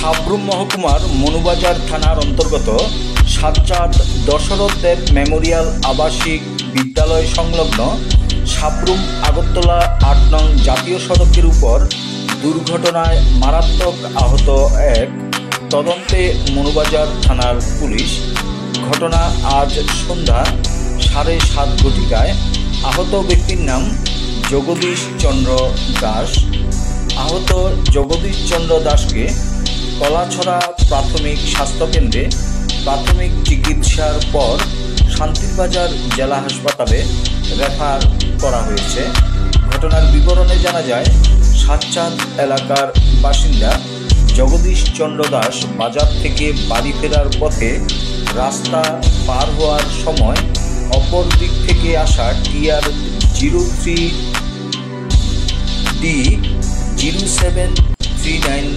সাব্রুম মহকুমার মনুবাজার থানার অন্তর্গত সাজ্জাদ দশরথ দেব মেমোরিয়াল আবাসিক বিদ্যালয় সংলগ্ন সাব্রুম আগরতলা ৮ নং জাতীয় সড়কের উপর দুর্ঘটনায় মারাত্মক আহত এক। তদন্তে মনুবাজার থানার পুলিশ। ঘটনা আজ সন্ধ্যা 7:30 ঘটিকায়। আহত ব্যক্তির নাম জগদীশ চন্দ্র দাস। আহত জগদীশ চন্দ্র দাসকে কলাছড়া প্রাথমিক স্বাস্থ্যকেন্দ্রে প্রাথমিক চিকিৎসার পর শান্তিরবাজার জেলা হাসপাতালে রেফার করা হয়েছে। ঘটনার বিবরণে জানা যায়, সাজ্জাদ এলাকার বাসিন্দা জগদীশ চন্দ্র দাস বাজার থেকে বাড়ি ফেরার পথে রাস্তা পার হওয়ার সময় অপর দিক থেকে আসা TR03D0739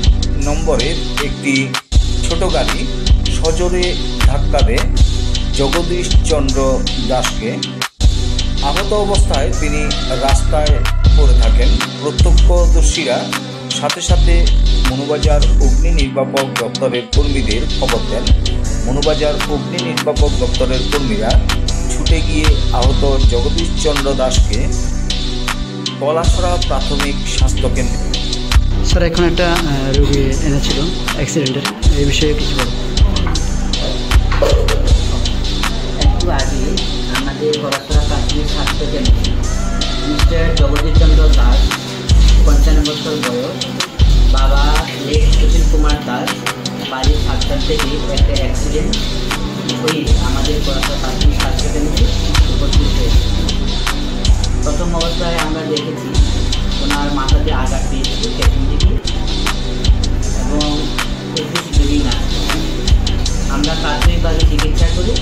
নম্বরের একটি ছোট গাড়ি সজোরে ধাক্কা দেয় জগদীশ চন্দ্র দাসকে। আহত অবস্থায় তিনি রাস্তায় পড়ে থাকেন। প্রত্যক্ষদর্শীরা সাথে সাথে মনুবাজার অগ্নি নির্বাপক দপ্তরের কর্মীদের খবর দেন। মনুবাজার অগ্নি নির্বাপক দপ্তরের কর্মীরা ছুটে গিয়ে আহত জগদীশ চন্দ্র দাসকে কলাছড়া প্রাথমিক স্বাস্থ্যকেন্দ্রে। স্যার, এখন একটা রোগী এনেছিল অ্যাক্সিডেন্টের, এই বিষয়ে কিছু বলুন। একটু আগে আমাদের কলাছড়া প্রাথমিক স্বাস্থ্যকেন্দ্রে মিস্টার জগদীশ চন্দ্র দাস, 55 বছর বয়স, বাবা লেখ সুশীল কুমার দাস, বাড়ি সাতটার থেকে একটা অ্যাক্সিডেন্ট হয়ে আমাদের কলাছড়া প্রাথমিক স্বাস্থ্যকেন্দ্রে উপস্থিত হয়েছে। প্রথম অবস্থায় আমরা দেখেছি ওনার মাথাতে আঘাত পেয়েছিল পেছন দিকে এবং কিছু না। আমরা প্রাথমিকভাবে চিকিৎসা করে